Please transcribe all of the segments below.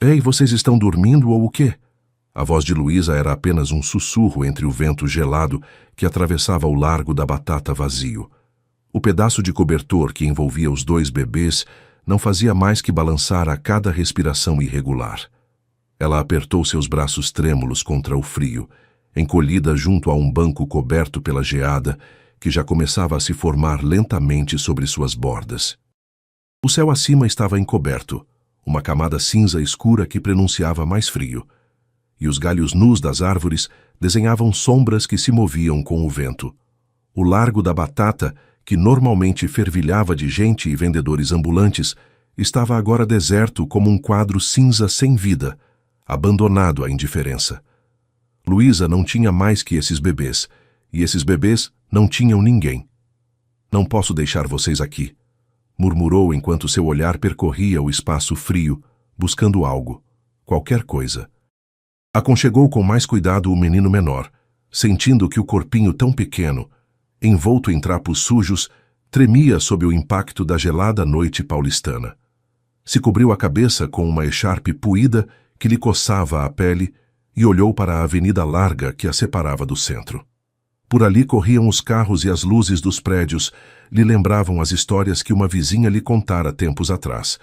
Ei, vocês estão dormindo ou o quê? A voz de Luísa era apenas um sussurro entre o vento gelado que atravessava o largo da Batata vazio. O pedaço de cobertor que envolvia os dois bebês não fazia mais que balançar a cada respiração irregular. Ela apertou seus braços trêmulos contra o frio, encolhida junto a um banco coberto pela geada que já começava a se formar lentamente sobre suas bordas. O céu acima estava encoberto, uma camada cinza escura que prenunciava mais frio, e os galhos nus das árvores desenhavam sombras que se moviam com o vento. O largo da Batata, que normalmente fervilhava de gente e vendedores ambulantes, estava agora deserto como um quadro cinza sem vida, abandonado à indiferença. Luísa não tinha mais que esses bebês, e esses bebês não tinham ninguém. Não posso deixar vocês aqui, murmurou enquanto seu olhar percorria o espaço frio, buscando algo, qualquer coisa. Aconchegou com mais cuidado o menino menor, sentindo que o corpinho tão pequeno, envolto em trapos sujos, tremia sob o impacto da gelada noite paulistana. Se cobriu a cabeça com uma echarpe puída que lhe coçava a pele e olhou para a avenida larga que a separava do centro. Por ali corriam os carros e as luzes dos prédios lhe lembravam as histórias que uma vizinha lhe contara tempos atrás,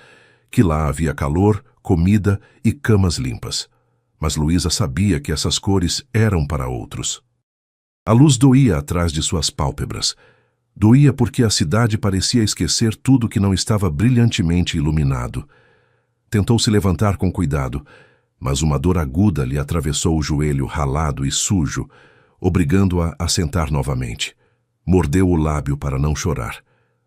que lá havia calor, comida e camas limpas. Mas Luísa sabia que essas cores eram para outros. A luz doía atrás de suas pálpebras. Doía porque a cidade parecia esquecer tudo que não estava brilhantemente iluminado. Tentou se levantar com cuidado, mas uma dor aguda lhe atravessou o joelho ralado e sujo, obrigando-a a sentar novamente. Mordeu o lábio para não chorar.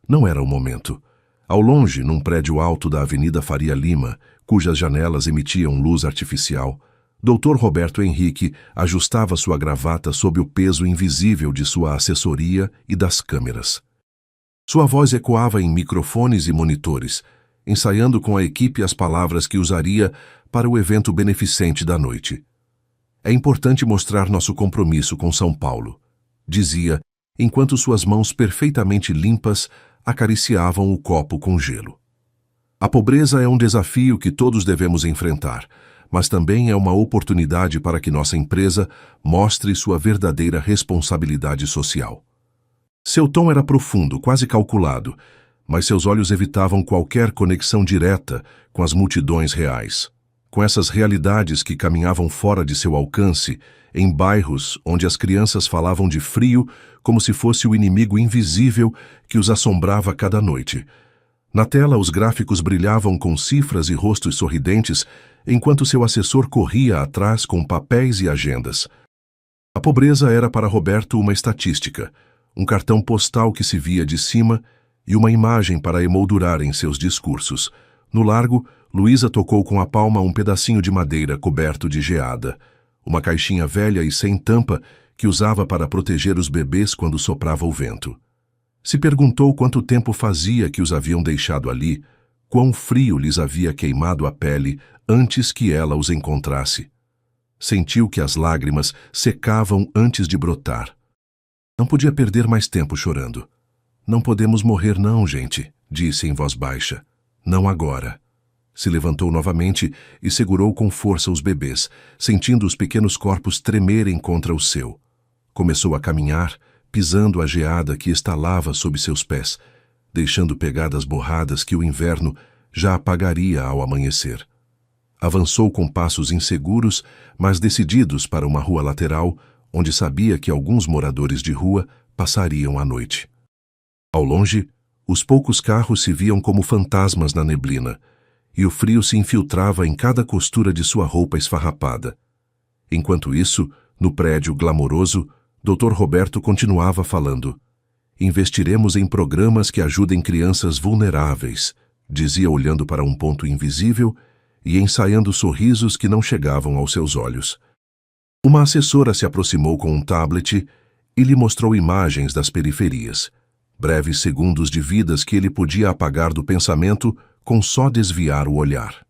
Não era o momento. Ao longe, num prédio alto da Avenida Faria Lima, cujas janelas emitiam luz artificial, Dr. Roberto Henrique ajustava sua gravata sob o peso invisível de sua assessoria e das câmeras. Sua voz ecoava em microfones e monitores, ensaiando com a equipe as palavras que usaria para o evento beneficente da noite. É importante mostrar nosso compromisso com São Paulo, dizia, enquanto suas mãos perfeitamente limpas acariciavam o copo com gelo. A pobreza é um desafio que todos devemos enfrentar, mas também é uma oportunidade para que nossa empresa mostre sua verdadeira responsabilidade social. Seu tom era profundo, quase calculado, mas seus olhos evitavam qualquer conexão direta com as multidões reais, com essas realidades que caminhavam fora de seu alcance, em bairros onde as crianças falavam de frio como se fosse o inimigo invisível que os assombrava cada noite. Na tela, os gráficos brilhavam com cifras e rostos sorridentes, enquanto seu assessor corria atrás com papéis e agendas. A pobreza era para Roberto uma estatística, um cartão postal que se via de cima e uma imagem para emoldurar em seus discursos. No largo, Luísa tocou com a palma um pedacinho de madeira coberto de geada, uma caixinha velha e sem tampa que usava para proteger os bebês quando soprava o vento. Se perguntou quanto tempo fazia que os haviam deixado ali, quão frio lhes havia queimado a pele antes que ela os encontrasse. Sentiu que as lágrimas secavam antes de brotar. Não podia perder mais tempo chorando. Não podemos morrer não, gente, disse em voz baixa. Não agora. Se levantou novamente e segurou com força os bebês, sentindo os pequenos corpos tremerem contra o seu. Começou a caminhar, pisando a geada que estalava sob seus pés, deixando pegadas borradas que o inverno já apagaria ao amanhecer. Avançou com passos inseguros, mas decididos para uma rua lateral, onde sabia que alguns moradores de rua passariam a noite. Ao longe, os poucos carros se viam como fantasmas na neblina, e o frio se infiltrava em cada costura de sua roupa esfarrapada. Enquanto isso, no prédio glamouroso, Dr. Roberto continuava falando. Investiremos em programas que ajudem crianças vulneráveis, dizia olhando para um ponto invisível e ensaiando sorrisos que não chegavam aos seus olhos. Uma assessora se aproximou com um tablet e lhe mostrou imagens das periferias, breves segundos de vidas que ele podia apagar do pensamento com só desviar o olhar.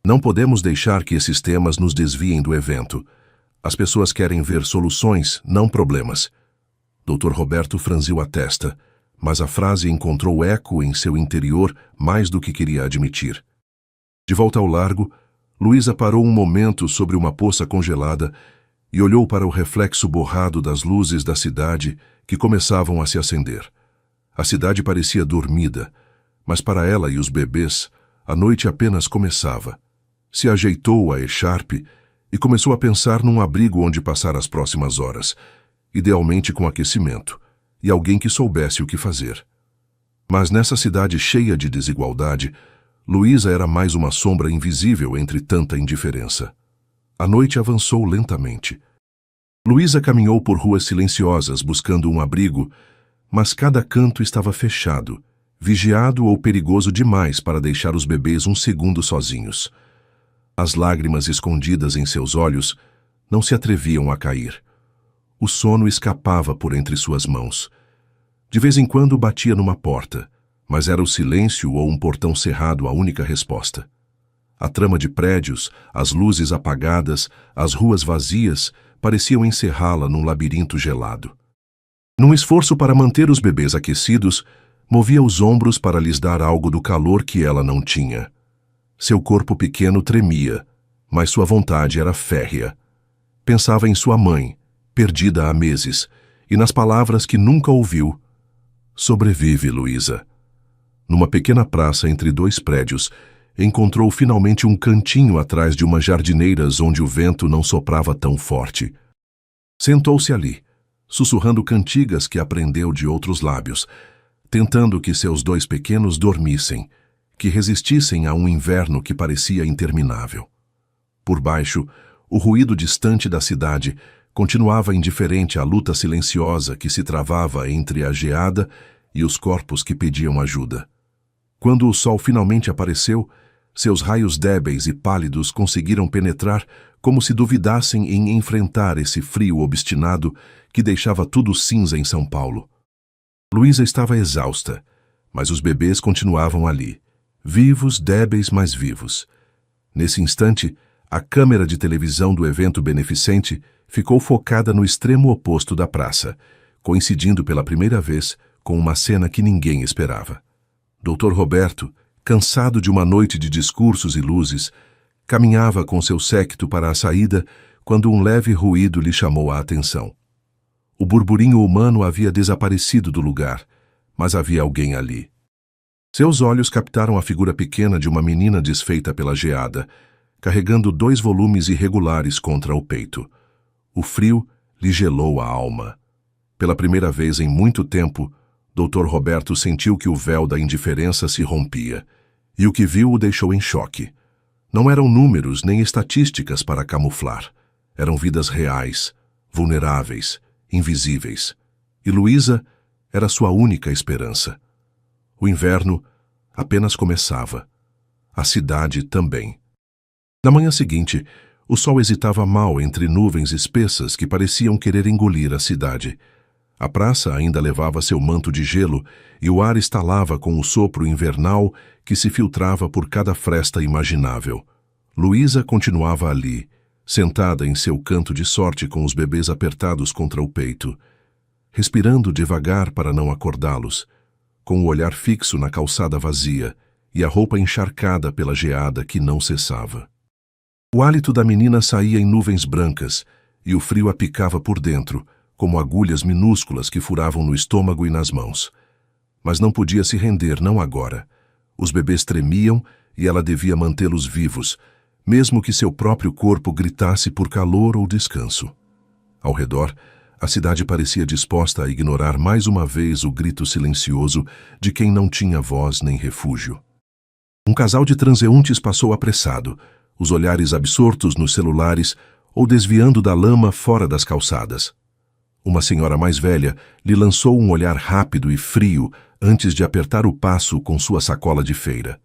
Não podemos deixar que esses temas nos desviem do evento. As pessoas querem ver soluções, não problemas. Dr. Roberto franziu a testa, mas a frase encontrou eco em seu interior mais do que queria admitir. De volta ao largo, Luísa parou um momento sobre uma poça congelada e olhou para o reflexo borrado das luzes da cidade que começavam a se acender. A cidade parecia dormida, mas para ela e os bebês, a noite apenas começava. Se ajeitou a echarpe e começou a pensar num abrigo onde passar as próximas horas, idealmente com aquecimento, e alguém que soubesse o que fazer. Mas nessa cidade cheia de desigualdade, Luísa era mais uma sombra invisível entre tanta indiferença. A noite avançou lentamente. Luísa caminhou por ruas silenciosas buscando um abrigo, mas cada canto estava fechado, vigiado ou perigoso demais para deixar os bebês um segundo sozinhos. As lágrimas escondidas em seus olhos não se atreviam a cair. O sono escapava por entre suas mãos. De vez em quando batia numa porta, mas era o silêncio ou um portão cerrado a única resposta. A trama de prédios, as luzes apagadas, as ruas vazias, pareciam encerrá-la num labirinto gelado. Num esforço para manter os bebês aquecidos, movia os ombros para lhes dar algo do calor que ela não tinha. Seu corpo pequeno tremia, mas sua vontade era férrea. Pensava em sua mãe, perdida há meses, e nas palavras que nunca ouviu. Sobrevive, Luísa. Numa pequena praça entre dois prédios, encontrou finalmente um cantinho atrás de umas jardineiras onde o vento não soprava tão forte. Sentou-se ali, sussurrando cantigas que aprendeu de outros lábios, tentando que seus dois pequenos dormissem, que resistissem a um inverno que parecia interminável. Por baixo, o ruído distante da cidade continuava indiferente à luta silenciosa que se travava entre a geada e os corpos que pediam ajuda. Quando o sol finalmente apareceu, seus raios débeis e pálidos conseguiram penetrar como se duvidassem em enfrentar esse frio obstinado que deixava tudo cinza em São Paulo. Luísa estava exausta, mas os bebês continuavam ali, vivos, débeis, mas vivos. Nesse instante, a câmera de televisão do evento beneficente ficou focada no extremo oposto da praça, coincidindo pela primeira vez com uma cena que ninguém esperava. Dr. Roberto, cansado de uma noite de discursos e luzes, caminhava com seu séquito para a saída quando um leve ruído lhe chamou a atenção. O burburinho humano havia desaparecido do lugar, mas havia alguém ali. Seus olhos captaram a figura pequena de uma menina desfeita pela geada, carregando 2 volumes irregulares contra o peito. O frio lhe gelou a alma. Pela primeira vez em muito tempo, Dr. Roberto sentiu que o véu da indiferença se rompia, e o que viu o deixou em choque. Não eram números nem estatísticas para camuflar. Eram vidas reais, vulneráveis, invisíveis. E Luísa era sua única esperança. O inverno apenas começava. A cidade também. Na manhã seguinte, o sol hesitava mal entre nuvens espessas que pareciam querer engolir a cidade. A praça ainda levava seu manto de gelo e o ar estalava com o sopro invernal que se filtrava por cada fresta imaginável. Luísa continuava ali, sentada em seu canto de sorte com os bebês apertados contra o peito, respirando devagar para não acordá-los, com o olhar fixo na calçada vazia e a roupa encharcada pela geada que não cessava. O hálito da menina saía em nuvens brancas e o frio a picava por dentro, como agulhas minúsculas que furavam no estômago e nas mãos. Mas não podia se render, não agora. Os bebês tremiam e ela devia mantê-los vivos, mesmo que seu próprio corpo gritasse por calor ou descanso. Ao redor, a cidade parecia disposta a ignorar mais uma vez o grito silencioso de quem não tinha voz nem refúgio. Um casal de transeuntes passou apressado, os olhares absortos nos celulares ou desviando da lama fora das calçadas. Uma senhora mais velha lhe lançou um olhar rápido e frio antes de apertar o passo com sua sacola de feira.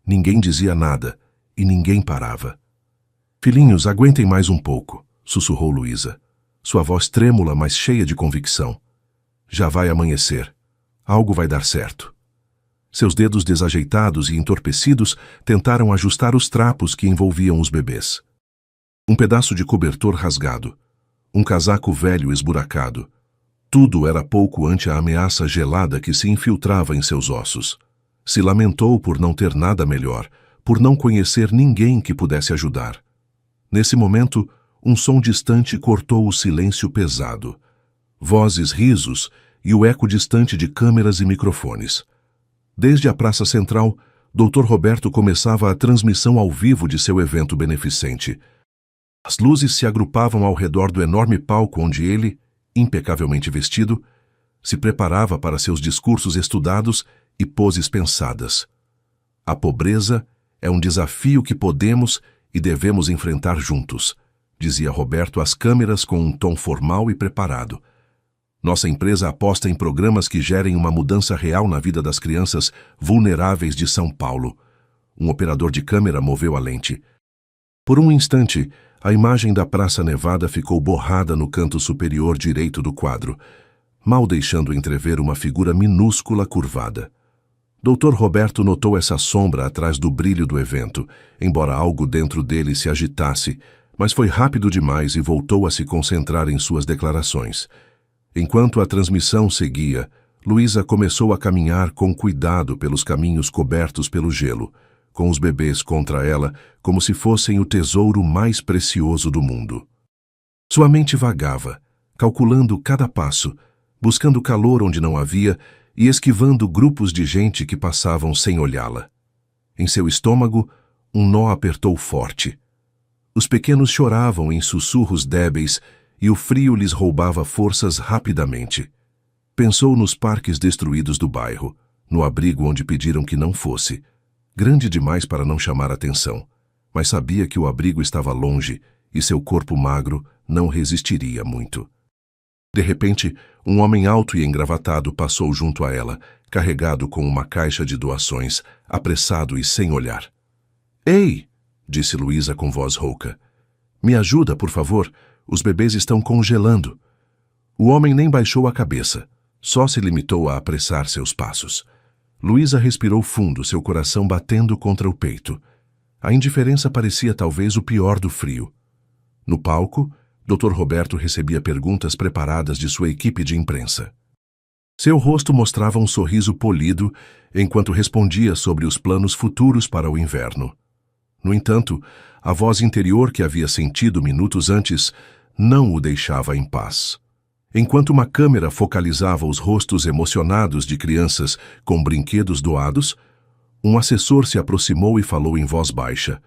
Ninguém dizia nada e ninguém parava. "Filhinhos, aguentem mais um pouco", sussurrou Luísa, sua voz trêmula, mas cheia de convicção. "Já vai amanhecer. Algo vai dar certo." Seus dedos desajeitados e entorpecidos tentaram ajustar os trapos que envolviam os bebês. Um pedaço de cobertor rasgado, um casaco velho esburacado. Tudo era pouco ante a ameaça gelada que se infiltrava em seus ossos. Se lamentou por não ter nada melhor, por não conhecer ninguém que pudesse ajudar. Nesse momento, um som distante cortou o silêncio pesado. Vozes, risos e o eco distante de câmeras e microfones. Desde a Praça Central, Dr. Roberto começava a transmissão ao vivo de seu evento beneficente. As luzes se agrupavam ao redor do enorme palco onde ele, impecavelmente vestido, se preparava para seus discursos estudados e poses pensadas. A pobreza é um desafio que podemos e devemos enfrentar juntos, dizia Roberto às câmeras com um tom formal e preparado. Nossa empresa aposta em programas que gerem uma mudança real na vida das crianças vulneráveis de São Paulo. Um operador de câmera moveu a lente. Por um instante, a imagem da Praça Nevada ficou borrada no canto superior direito do quadro, mal deixando entrever uma figura minúscula curvada. Dr. Roberto notou essa sombra atrás do brilho do evento, embora algo dentro dele se agitasse, mas foi rápido demais e voltou a se concentrar em suas declarações. Enquanto a transmissão seguia, Luísa começou a caminhar com cuidado pelos caminhos cobertos pelo gelo, com os bebês contra ela como se fossem o tesouro mais precioso do mundo. Sua mente vagava, calculando cada passo, buscando calor onde não havia e esquivando grupos de gente que passavam sem olhá-la. Em seu estômago, um nó apertou forte. Os pequenos choravam em sussurros débeis e o frio lhes roubava forças rapidamente. Pensou nos parques destruídos do bairro, no abrigo onde pediram que não fosse. Grande demais para não chamar atenção, mas sabia que o abrigo estava longe e seu corpo magro não resistiria muito. De repente, um homem alto e engravatado passou junto a ela, carregado com uma caixa de doações, apressado e sem olhar. "Ei!" disse Luísa com voz rouca. "Me ajuda, por favor. Os bebês estão congelando." O homem nem baixou a cabeça, só se limitou a apressar seus passos. Luísa respirou fundo, seu coração batendo contra o peito. A indiferença parecia talvez o pior do frio. No palco, Dr. Roberto recebia perguntas preparadas de sua equipe de imprensa. Seu rosto mostrava um sorriso polido enquanto respondia sobre os planos futuros para o inverno. No entanto, a voz interior que havia sentido minutos antes não o deixava em paz. Enquanto uma câmera focalizava os rostos emocionados de crianças com brinquedos doados, um assessor se aproximou e falou em voz baixa.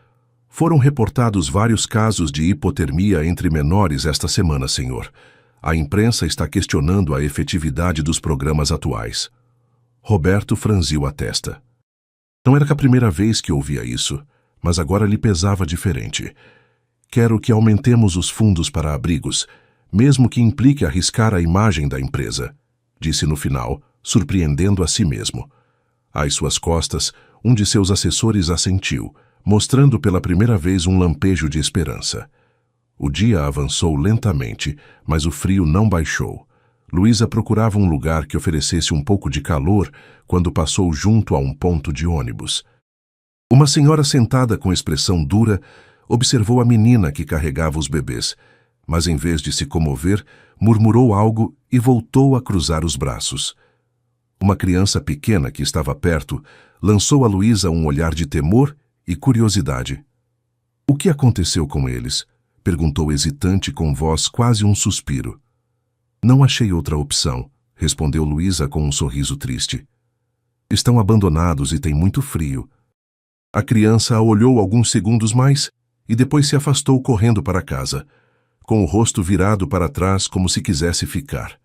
"Foram reportados vários casos de hipotermia entre menores esta semana, senhor. A imprensa está questionando a efetividade dos programas atuais." Roberto franziu a testa. Não era a primeira vez que ouvia isso, mas agora lhe pesava diferente. "Quero que aumentemos os fundos para abrigos, mesmo que implique arriscar a imagem da empresa", disse no final, surpreendendo a si mesmo. Às suas costas, um de seus assessores assentiu, mostrando pela primeira vez um lampejo de esperança. O dia avançou lentamente, mas o frio não baixou. Luísa procurava um lugar que oferecesse um pouco de calor quando passou junto a um ponto de ônibus. Uma senhora sentada com expressão dura observou a menina que carregava os bebês, mas em vez de se comover, murmurou algo e voltou a cruzar os braços. Uma criança pequena que estava perto lançou a Luísa um olhar de temor e curiosidade. "O que aconteceu com eles?" perguntou hesitante com voz quase um suspiro. "Não achei outra opção", respondeu Luísa com um sorriso triste. "Estão abandonados e tem muito frio." A criança a olhou alguns segundos mais e depois se afastou correndo para casa, com o rosto virado para trás como se quisesse ficar.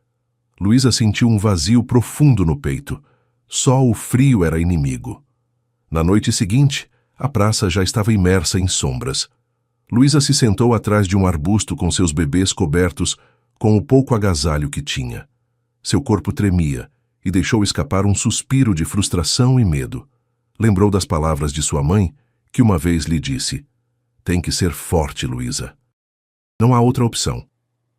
Luísa sentiu um vazio profundo no peito. Só o frio era inimigo. Na noite seguinte, a praça já estava imersa em sombras. Luísa se sentou atrás de um arbusto com seus bebês cobertos com o pouco agasalho que tinha. Seu corpo tremia e deixou escapar um suspiro de frustração e medo. Lembrou das palavras de sua mãe, que uma vez lhe disse: "Tem que ser forte, Luísa. Não há outra opção."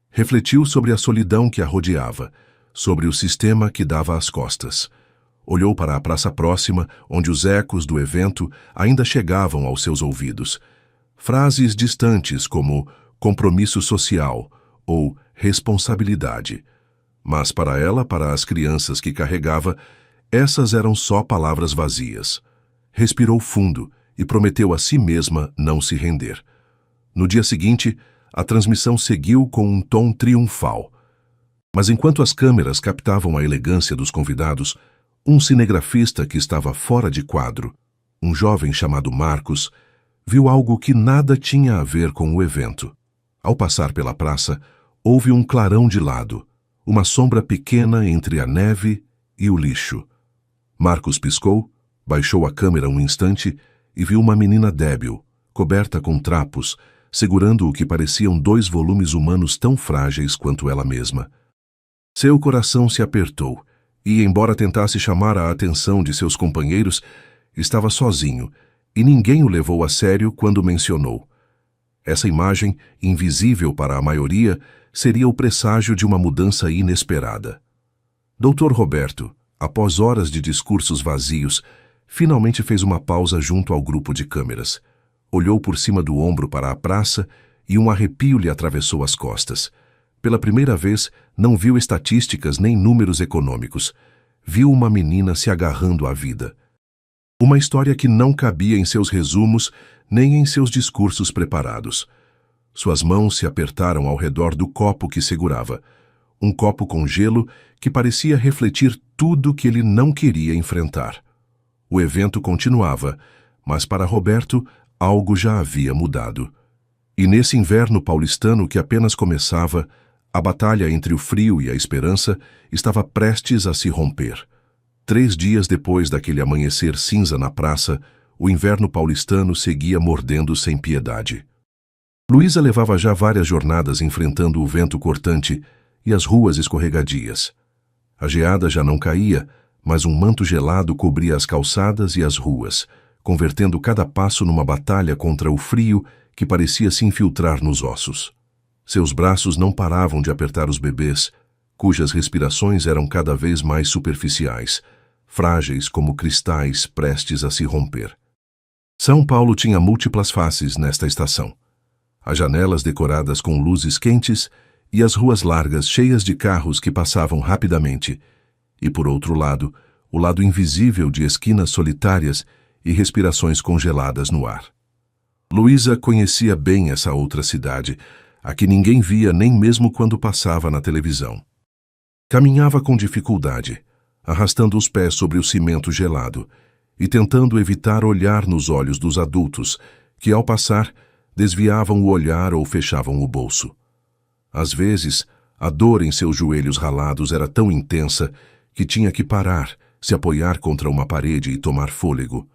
Refletiu sobre a solidão que a rodeava, sobre o sistema que dava as costas. Olhou para a praça próxima, onde os ecos do evento ainda chegavam aos seus ouvidos. Frases distantes como compromisso social ou responsabilidade. Mas para ela, para as crianças que carregava, essas eram só palavras vazias. Respirou fundo e prometeu a si mesma não se render. No dia seguinte, a transmissão seguiu com um tom triunfal. Mas enquanto as câmeras captavam a elegância dos convidados, um cinegrafista que estava fora de quadro, um jovem chamado Marcos, viu algo que nada tinha a ver com o evento. Ao passar pela praça, houve um clarão de lado, uma sombra pequena entre a neve e o lixo. Marcos piscou, baixou a câmera um instante e viu uma menina débil, coberta com trapos, segurando o que pareciam 2 volumes humanos tão frágeis quanto ela mesma. Seu coração se apertou e, embora tentasse chamar a atenção de seus companheiros, estava sozinho e ninguém o levou a sério quando mencionou. Essa imagem, invisível para a maioria, seria o presságio de uma mudança inesperada. Dr. Roberto, após horas de discursos vazios, finalmente fez uma pausa junto ao grupo de câmeras. Olhou por cima do ombro para a praça e um arrepio lhe atravessou as costas. Pela primeira vez, não viu estatísticas nem números econômicos. Viu uma menina se agarrando à vida. Uma história que não cabia em seus resumos nem em seus discursos preparados. Suas mãos se apertaram ao redor do copo que segurava. Um copo com gelo que parecia refletir tudo que ele não queria enfrentar. O evento continuava, mas para Roberto, algo já havia mudado. E nesse inverno paulistano que apenas começava, a batalha entre o frio e a esperança estava prestes a se romper. 3 dias depois daquele amanhecer cinza na praça, o inverno paulistano seguia mordendo sem piedade. Luísa levava já várias jornadas enfrentando o vento cortante e as ruas escorregadias. A geada já não caía, mas um manto gelado cobria as calçadas e as ruas, convertendo cada passo numa batalha contra o frio que parecia se infiltrar nos ossos. Seus braços não paravam de apertar os bebês, cujas respirações eram cada vez mais superficiais, frágeis como cristais prestes a se romper. São Paulo tinha múltiplas faces nesta estação. As janelas decoradas com luzes quentes e as ruas largas cheias de carros que passavam rapidamente. E, por outro lado, o lado invisível de esquinas solitárias e respirações congeladas no ar. Luísa conhecia bem essa outra cidade, a que ninguém via nem mesmo quando passava na televisão. Caminhava com dificuldade, arrastando os pés sobre o cimento gelado e tentando evitar olhar nos olhos dos adultos, que, ao passar, desviavam o olhar ou fechavam o bolso. Às vezes, a dor em seus joelhos ralados era tão intensa que tinha que parar, se apoiar contra uma parede e tomar fôlego.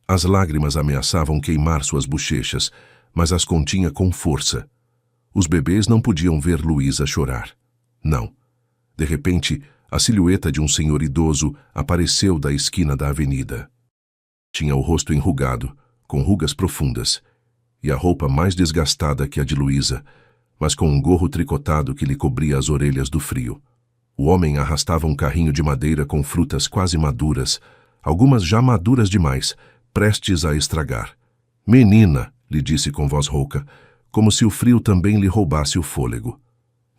As lágrimas ameaçavam queimar suas bochechas, mas as continha com força. Os bebês não podiam ver Luísa chorar. Não. De repente, a silhueta de um senhor idoso apareceu da esquina da avenida. Tinha o rosto enrugado, com rugas profundas, e a roupa mais desgastada que a de Luísa, mas com um gorro tricotado que lhe cobria as orelhas do frio. O homem arrastava um carrinho de madeira com frutas quase maduras, algumas já maduras demais, prestes a estragar. "Menina", lhe disse com voz rouca, como se o frio também lhe roubasse o fôlego.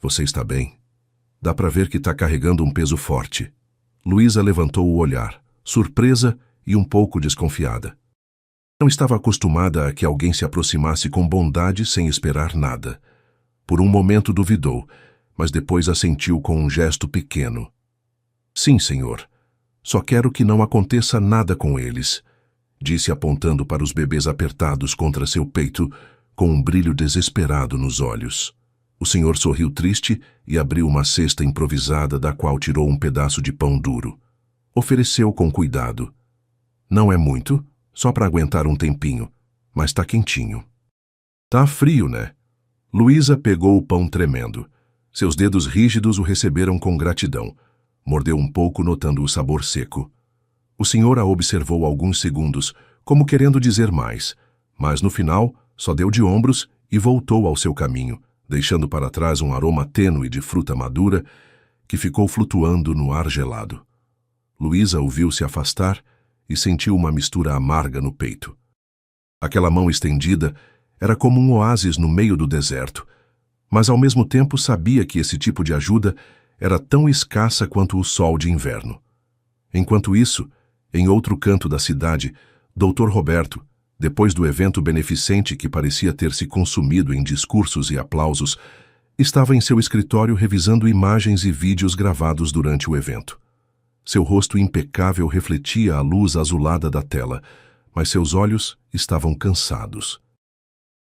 "Você está bem? Dá para ver que está carregando um peso forte." Luísa levantou o olhar, surpresa e um pouco desconfiada. Não estava acostumada a que alguém se aproximasse com bondade sem esperar nada. Por um momento duvidou, mas depois assentiu com um gesto pequeno. "Sim, senhor. Só quero que não aconteça nada com eles", disse apontando para os bebês apertados contra seu peito, com um brilho desesperado nos olhos. O senhor sorriu triste e abriu uma cesta improvisada da qual tirou um pedaço de pão duro. Ofereceu com cuidado. "Não é muito, só para aguentar um tempinho, mas tá quentinho." "Tá frio, né?" Luísa pegou o pão tremendo. Seus dedos rígidos o receberam com gratidão. Mordeu um pouco, notando o sabor seco. O senhor a observou alguns segundos, como querendo dizer mais, mas no final só deu de ombros e voltou ao seu caminho, deixando para trás um aroma tênue de fruta madura que ficou flutuando no ar gelado. Luísa o viu se afastar e sentiu uma mistura amarga no peito. Aquela mão estendida era como um oásis no meio do deserto, mas ao mesmo tempo sabia que esse tipo de ajuda era tão escassa quanto o sol de inverno. Enquanto isso, em outro canto da cidade, Dr. Roberto, Depois do evento beneficente que parecia ter se consumido em discursos e aplausos, estava em seu escritório revisando imagens e vídeos gravados durante o evento. Seu rosto impecável refletia a luz azulada da tela, mas seus olhos estavam cansados.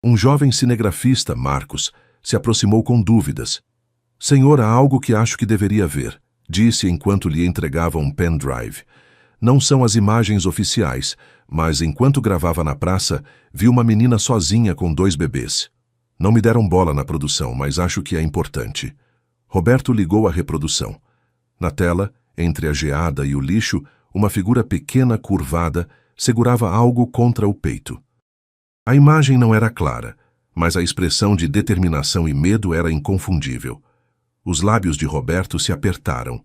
Um jovem cinegrafista, Marcos, se aproximou com dúvidas. "Senhor, há algo que acho que deveria ver", disse enquanto lhe entregava um pendrive. "Não são as imagens oficiais, mas enquanto gravava na praça, vi uma menina sozinha com 2 bebês. Não me deram bola na produção, mas acho que é importante." Roberto ligou a reprodução. Na tela, entre a geada e o lixo, uma figura pequena curvada segurava algo contra o peito. A imagem não era clara, mas a expressão de determinação e medo era inconfundível. Os lábios de Roberto se apertaram.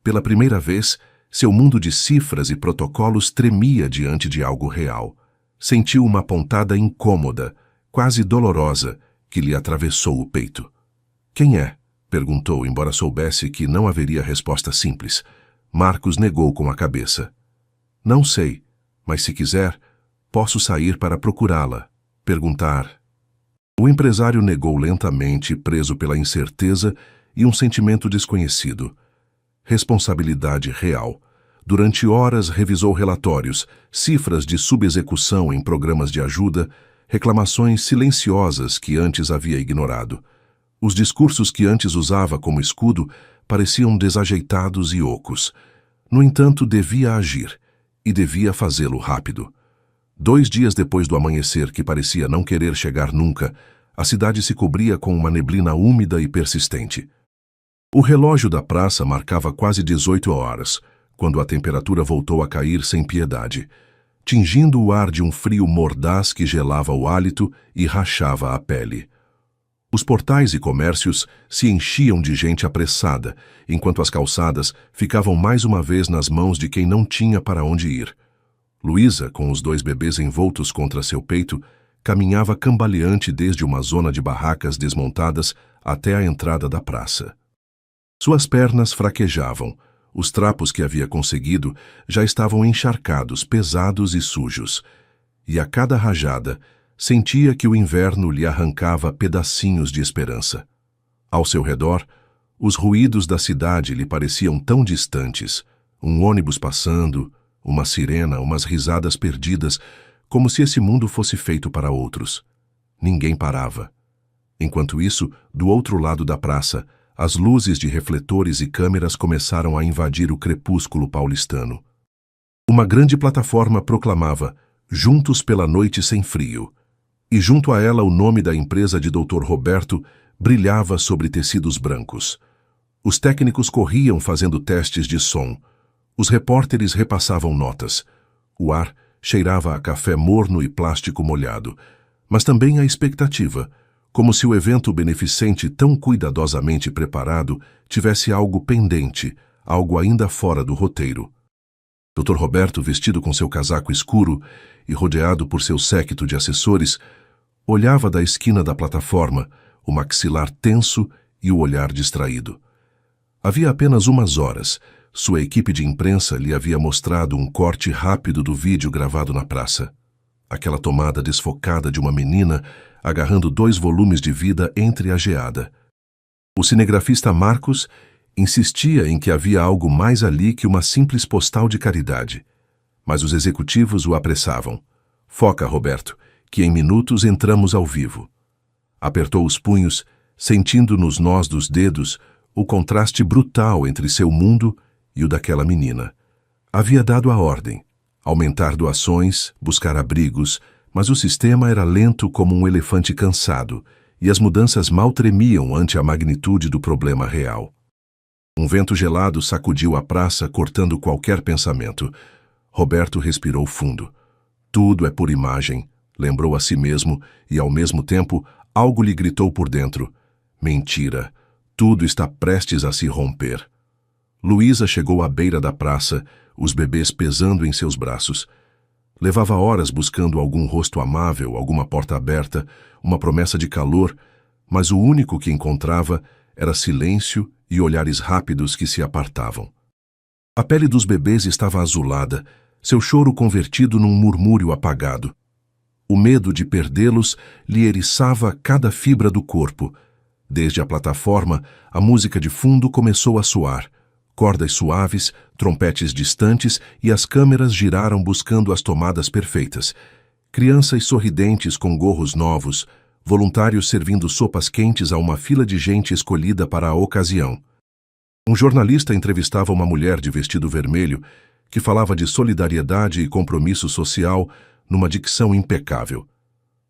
Pela primeira vez, seu mundo de cifras e protocolos tremia diante de algo real. Sentiu uma pontada incômoda, quase dolorosa, que lhe atravessou o peito. "Quem é?" perguntou, embora soubesse que não haveria resposta simples. Marcos negou com a cabeça. "Não sei, mas se quiser, posso sair para procurá-la. Perguntar." O empresário negou lentamente, preso pela incerteza e um sentimento desconhecido. Responsabilidade real. Durante horas revisou relatórios, cifras de subexecução em programas de ajuda, reclamações silenciosas que antes havia ignorado. Os discursos que antes usava como escudo pareciam desajeitados e ocos. No entanto, devia agir, e devia fazê-lo rápido. 2 dias depois do amanhecer que parecia não querer chegar nunca, a cidade se cobria com uma neblina úmida e persistente. O relógio da praça marcava quase 18 horas, quando a temperatura voltou a cair sem piedade, tingindo o ar de um frio mordaz que gelava o hálito e rachava a pele. Os portais e comércios se enchiam de gente apressada, enquanto as calçadas ficavam mais uma vez nas mãos de quem não tinha para onde ir. Luísa, com os 2 bebês envoltos contra seu peito, caminhava cambaleante desde uma zona de barracas desmontadas até a entrada da praça. Suas pernas fraquejavam. Os trapos que havia conseguido já estavam encharcados, pesados e sujos. E a cada rajada, sentia que o inverno lhe arrancava pedacinhos de esperança. Ao seu redor, os ruídos da cidade lhe pareciam tão distantes. Um ônibus passando, uma sirena, umas risadas perdidas, como se esse mundo fosse feito para outros. Ninguém parava. Enquanto isso, do outro lado da praça, as luzes de refletores e câmeras começaram a invadir o crepúsculo paulistano. Uma grande plataforma proclamava "Juntos pela noite sem frio", e junto a ela o nome da empresa de Dr. Roberto brilhava sobre tecidos brancos. Os técnicos corriam fazendo testes de som. Os repórteres repassavam notas. O ar cheirava a café morno e plástico molhado, mas também a expectativa, como se o evento beneficente tão cuidadosamente preparado tivesse algo pendente, algo ainda fora do roteiro. Dr. Roberto, vestido com seu casaco escuro e rodeado por seu séquito de assessores, olhava da esquina da plataforma, o maxilar tenso e o olhar distraído. Havia apenas umas horas, sua equipe de imprensa lhe havia mostrado um corte rápido do vídeo gravado na praça. Aquela tomada desfocada de uma menina agarrando 2 volumes de vida entre a geada. O cinegrafista Marcos insistia em que havia algo mais ali que uma simples postal de caridade. Mas os executivos o apressavam. "Foca, Roberto, que em minutos entramos ao vivo." Apertou os punhos, sentindo nos nós dos dedos o contraste brutal entre seu mundo e o daquela menina. Havia dado a ordem: aumentar doações, buscar abrigos, mas o sistema era lento como um elefante cansado, e as mudanças mal tremiam ante a magnitude do problema real. Um vento gelado sacudiu a praça, cortando qualquer pensamento. Roberto respirou fundo. Tudo é por imagem, lembrou a si mesmo, e ao mesmo tempo algo lhe gritou por dentro. Mentira, tudo está prestes a se romper. Luísa chegou à beira da praça, os bebês pesando em seus braços. Levava horas buscando algum rosto amável, alguma porta aberta, uma promessa de calor, mas o único que encontrava era silêncio e olhares rápidos que se apartavam. A pele dos bebês estava azulada, seu choro convertido num murmúrio apagado. O medo de perdê-los lhe eriçava cada fibra do corpo. Desde a plataforma, a música de fundo começou a soar. Cordas suaves, trompetes distantes e as câmeras giraram buscando as tomadas perfeitas. Crianças sorridentes com gorros novos, voluntários servindo sopas quentes a uma fila de gente escolhida para a ocasião. Um jornalista entrevistava uma mulher de vestido vermelho que falava de solidariedade e compromisso social numa dicção impecável.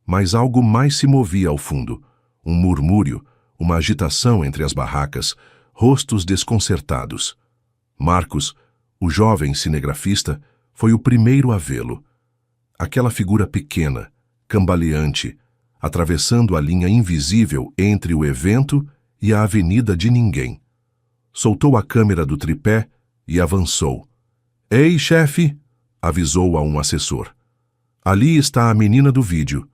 Mas algo mais se movia ao fundo. Um murmúrio, uma agitação entre as barracas, rostos desconcertados. Marcos, o jovem cinegrafista, foi o primeiro a vê-lo. Aquela figura pequena, cambaleante, atravessando a linha invisível entre o evento e a avenida de ninguém. Soltou a câmera do tripé e avançou. "Ei, chefe!" avisou a um assessor. "Ali está a menina do vídeo."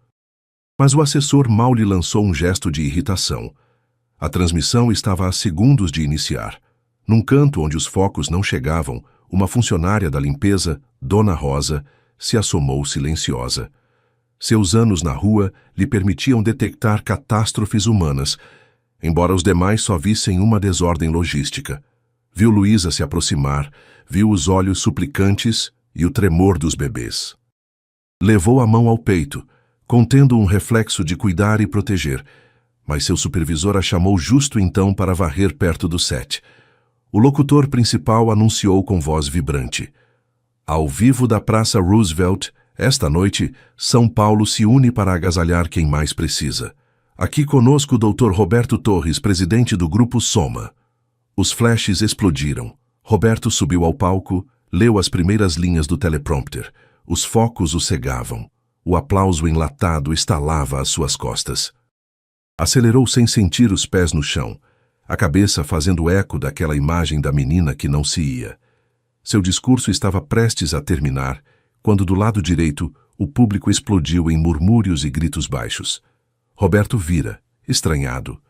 Mas o assessor mal lhe lançou um gesto de irritação. A transmissão estava a segundos de iniciar. Num canto onde os focos não chegavam, uma funcionária da limpeza, Dona Rosa, se assomou silenciosa. Seus anos na rua lhe permitiam detectar catástrofes humanas, embora os demais só vissem uma desordem logística. Viu Luísa se aproximar, viu os olhos suplicantes e o tremor dos bebês. Levou a mão ao peito, contendo um reflexo de cuidar e proteger, mas seu supervisor a chamou justo então para varrer perto do set. O locutor principal anunciou com voz vibrante: "Ao vivo da Praça Roosevelt, esta noite, São Paulo se une para agasalhar quem mais precisa. Aqui conosco o Dr. Roberto Torres, presidente do Grupo Soma." Os flashes explodiram. Roberto subiu ao palco, leu as primeiras linhas do teleprompter. Os focos o cegavam. O aplauso enlatado estalava às suas costas. Acelerou sem sentir os pés no chão, a cabeça fazendo eco daquela imagem da menina que não se ia. Seu discurso estava prestes a terminar, quando do lado direito o público explodiu em murmúrios e gritos baixos. Roberto vira, estranhado.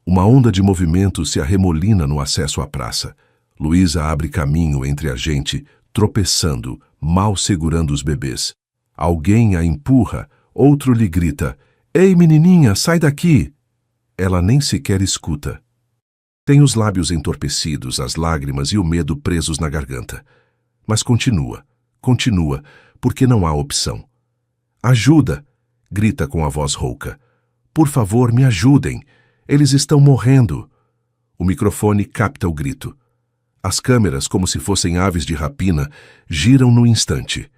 Uma onda de movimento se arremolina no acesso à praça. Luísa abre caminho entre a gente, tropeçando, mal segurando os bebês. Alguém a empurra, outro lhe grita: "Ei, menininha, sai daqui!" Ela nem sequer escuta. Tem os lábios entorpecidos, as lágrimas e o medo presos na garganta. Mas continua, porque não há opção. "Ajuda!" grita com a voz rouca. "Por favor, me ajudem! Eles estão morrendo!" O microfone capta o grito. As câmeras, como se fossem aves de rapina, giram no instante.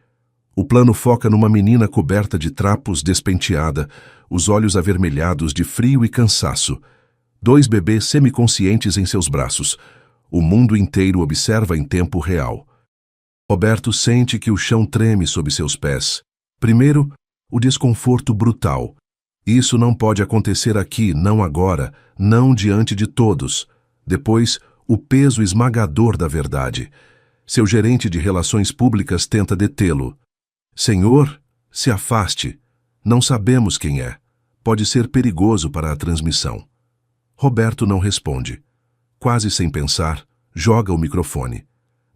O plano foca numa menina coberta de trapos, despenteada, os olhos avermelhados de frio e cansaço. 2 bebês semiconscientes em seus braços. O mundo inteiro observa em tempo real. Roberto sente que o chão treme sob seus pés. Primeiro, o desconforto brutal. Isso não pode acontecer aqui, não agora, não diante de todos. Depois, o peso esmagador da verdade. Seu gerente de relações públicas tenta detê-lo. "Senhor, se afaste. Não sabemos quem é. Pode ser perigoso para a transmissão." Roberto não responde. Quase sem pensar, joga o microfone.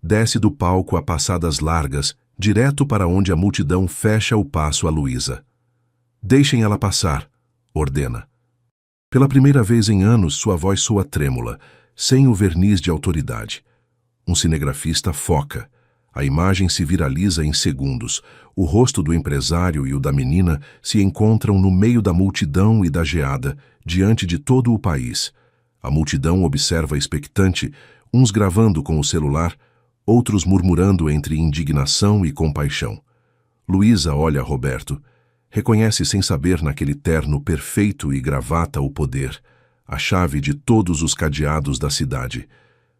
Desce do palco a passadas largas, direto para onde a multidão fecha o passo a Luísa. "Deixem ela passar", ordena. Pela primeira vez em anos, sua voz soa trêmula, sem o verniz de autoridade. Um cinegrafista foca. A imagem se viraliza em segundos. O rosto do empresário e o da menina se encontram no meio da multidão e da geada, diante de todo o país. A multidão observa expectante, uns gravando com o celular, outros murmurando entre indignação e compaixão. Luísa olha Roberto. Reconhece sem saber naquele terno perfeito e gravata o poder, a chave de todos os cadeados da cidade.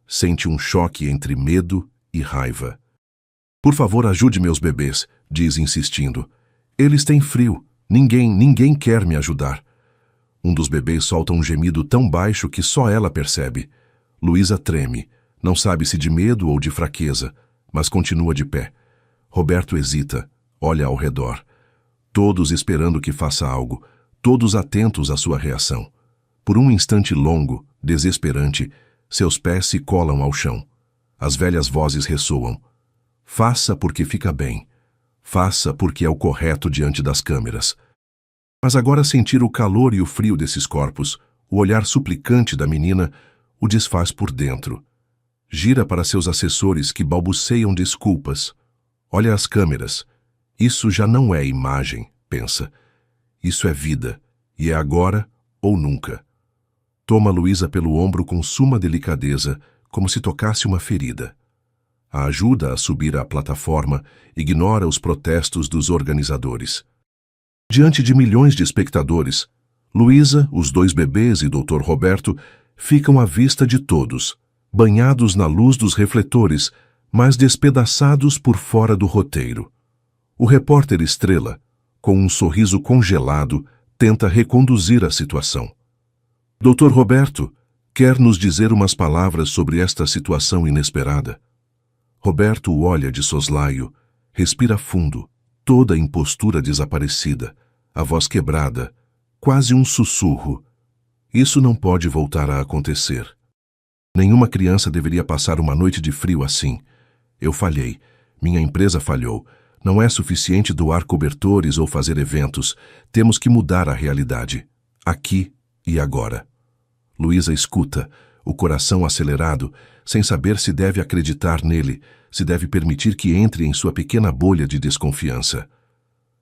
Sente um choque entre medo e raiva. "Por favor, ajude meus bebês", diz insistindo. "Eles têm frio. Ninguém quer me ajudar." Um dos bebês solta um gemido tão baixo que só ela percebe. Luísa treme. Não sabe se de medo ou de fraqueza, mas continua de pé. Roberto hesita, olha ao redor. Todos esperando que faça algo, todos atentos à sua reação. Por um instante longo, desesperante, seus pés se colam ao chão. As velhas vozes ressoam. "Faça porque fica bem. Faça porque é o correto diante das câmeras. Mas agora sentir o calor e o frio desses corpos, o olhar suplicante da menina, o desfaz por dentro. Gira para seus assessores que balbuciam desculpas. Olha as câmeras. Isso já não é imagem, pensa. Isso é vida, e é agora ou nunca. Toma Luísa pelo ombro com suma delicadeza, como se tocasse uma ferida. A ajuda a subir à plataforma, ignora os protestos dos organizadores. Diante de milhões de espectadores, Luísa, os 2 bebês e Dr. Roberto ficam à vista de todos, banhados na luz dos refletores, mas despedaçados por fora do roteiro. O repórter Estrela, com um sorriso congelado, tenta reconduzir a situação. Dr. Roberto, quer nos dizer umas palavras sobre esta situação inesperada? Roberto o olha de soslaio, respira fundo, toda a impostura desaparecida, a voz quebrada, quase um sussurro. Isso não pode voltar a acontecer. Nenhuma criança deveria passar uma noite de frio assim. Eu falhei. Minha empresa falhou. Não é suficiente doar cobertores ou fazer eventos. Temos que mudar a realidade. Aqui e agora. Luísa escuta, o coração acelerado, sem saber se deve acreditar nele, se deve permitir que entre em sua pequena bolha de desconfiança.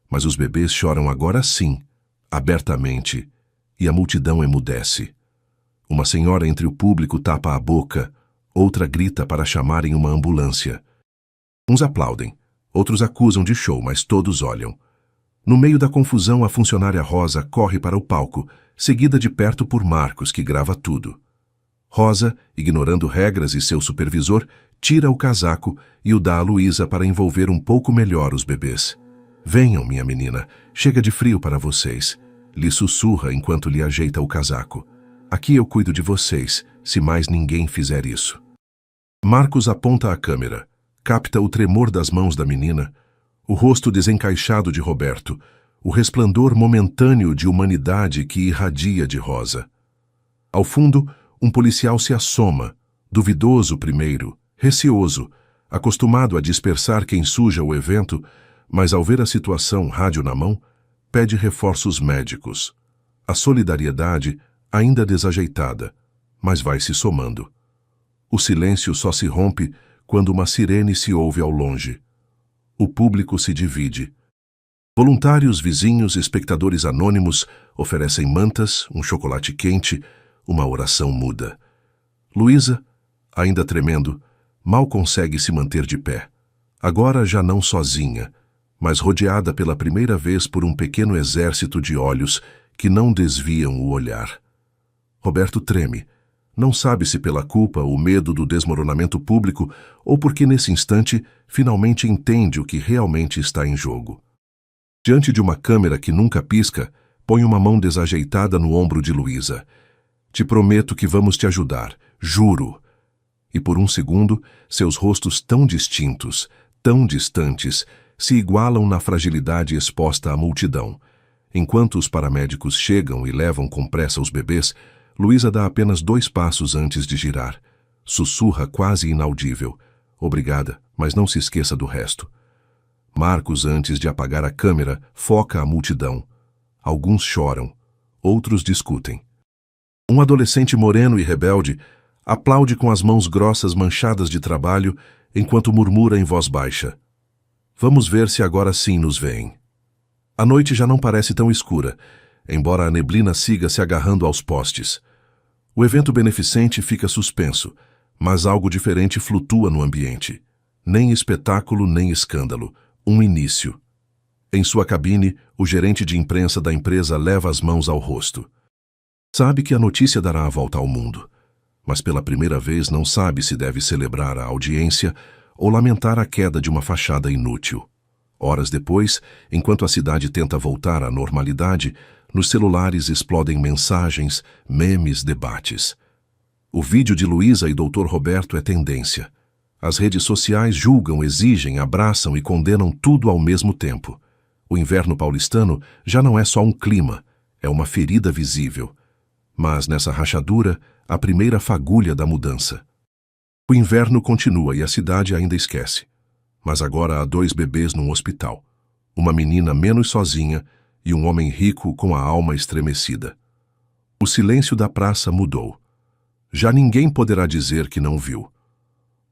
Mas os bebês choram agora sim, abertamente, e a multidão emudece. Uma senhora entre o público tapa a boca, outra grita para chamarem uma ambulância. Uns aplaudem, outros acusam de show, mas todos olham. No meio da confusão, a funcionária Rosa corre para o palco, seguida de perto por Marcos, que grava tudo. Rosa, ignorando regras e seu supervisor, tira o casaco e o dá a Luísa para envolver um pouco melhor os bebês. Venham, minha menina, chega de frio para vocês. Lhe sussurra enquanto lhe ajeita o casaco. Aqui eu cuido de vocês, se mais ninguém fizer isso. Marcos aponta a câmera, capta o tremor das mãos da menina, o rosto desencaixado de Roberto, o resplendor momentâneo de humanidade que irradia de Rosa. Ao fundo, um policial se assoma, duvidoso primeiro, receoso, acostumado a dispersar quem suja o evento, mas ao ver a situação, rádio na mão, pede reforços médicos. A solidariedade, ainda desajeitada, mas vai se somando. O silêncio só se rompe quando uma sirene se ouve ao longe. O público se divide. Voluntários, vizinhos, espectadores anônimos oferecem mantas, um chocolate quente, uma oração muda. Luísa, ainda tremendo, mal consegue se manter de pé. Agora já não sozinha, mas rodeada pela primeira vez por um pequeno exército de olhos que não desviam o olhar. Roberto treme. Não sabe se pela culpa, o medo do desmoronamento público ou porque nesse instante finalmente entende o que realmente está em jogo. Diante de uma câmera que nunca pisca, põe uma mão desajeitada no ombro de Luísa. Te prometo que vamos te ajudar, juro. E por um segundo, seus rostos tão distintos, tão distantes, se igualam na fragilidade exposta à multidão. Enquanto os paramédicos chegam e levam com pressa os bebês, Luísa dá apenas 2 passos antes de girar. Sussurra quase inaudível. Obrigada, mas não se esqueça do resto. Marcos, antes de apagar a câmera, foca a multidão. Alguns choram, outros discutem. Um adolescente moreno e rebelde aplaude com as mãos grossas manchadas de trabalho enquanto murmura em voz baixa. Vamos ver se agora sim nos veem. A noite já não parece tão escura, embora a neblina siga se agarrando aos postes. O evento beneficente fica suspenso, mas algo diferente flutua no ambiente. Nem espetáculo, nem escândalo. Um início. Em sua cabine, o gerente de imprensa da empresa leva as mãos ao rosto. Sabe que a notícia dará a volta ao mundo, mas pela primeira vez não sabe se deve celebrar a audiência ou lamentar a queda de uma fachada inútil. Horas depois, enquanto a cidade tenta voltar à normalidade, nos celulares explodem mensagens, memes, debates. O vídeo de Luísa e Dr. Roberto é tendência. As redes sociais julgam, exigem, abraçam e condenam tudo ao mesmo tempo. O inverno paulistano já não é só um clima, é uma ferida visível. Mas nessa rachadura, a primeira fagulha da mudança. O inverno continua e a cidade ainda esquece. Mas agora há 2 bebês num hospital. uma menina menos sozinha e um homem rico com a alma estremecida. O silêncio da praça mudou. Já ninguém poderá dizer que não viu.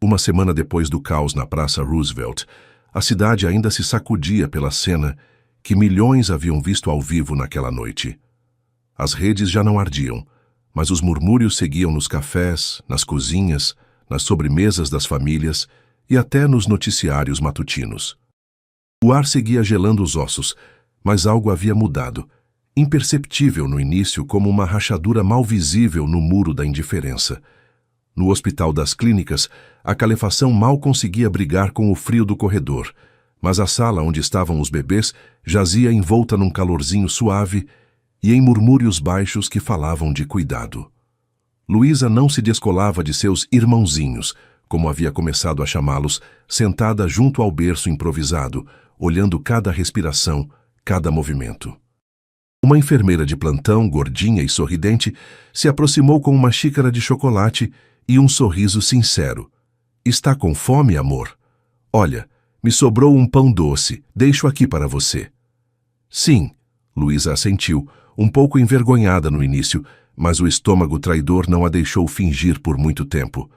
Uma semana depois do caos na Praça Roosevelt, a cidade ainda se sacudia pela cena que milhões haviam visto ao vivo naquela noite. As redes já não ardiam, mas os murmúrios seguiam nos cafés, nas cozinhas, nas sobremesas das famílias e até nos noticiários matutinos. O ar seguia gelando os ossos, mas algo havia mudado, imperceptível no início como uma rachadura mal visível no muro da indiferença. No Hospital das Clínicas, a calefação mal conseguia brigar com o frio do corredor, mas a sala onde estavam os bebês jazia envolta num calorzinho suave e em murmúrios baixos que falavam de cuidado. Luísa não se descolava de seus irmãozinhos, como havia começado a chamá-los, sentada junto ao berço improvisado, olhando cada respiração, cada movimento. Uma enfermeira de plantão, gordinha e sorridente, se aproximou com uma xícara de chocolate e um sorriso sincero. "Está com fome, amor? Olha, me sobrou um pão doce, deixo aqui para você." "Sim," Luísa assentiu, um pouco envergonhada no início, mas o estômago traidor não a deixou fingir por muito tempo.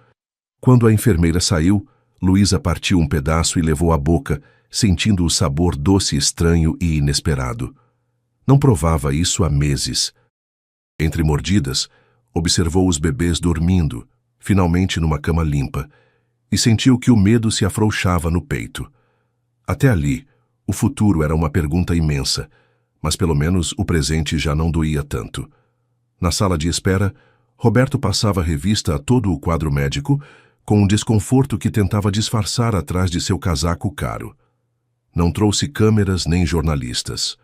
Quando a enfermeira saiu, Luísa partiu um pedaço e levou à boca, sentindo o sabor doce estranho e inesperado. Não provava isso há meses. Entre mordidas, observou os bebês dormindo, finalmente numa cama limpa, e sentiu que o medo se afrouxava no peito. Até ali, o futuro era uma pergunta imensa, mas pelo menos o presente já não doía tanto. Na sala de espera, Roberto passava revista a todo o quadro médico, com um desconforto que tentava disfarçar atrás de seu casaco caro. Não trouxe câmeras nem jornalistas.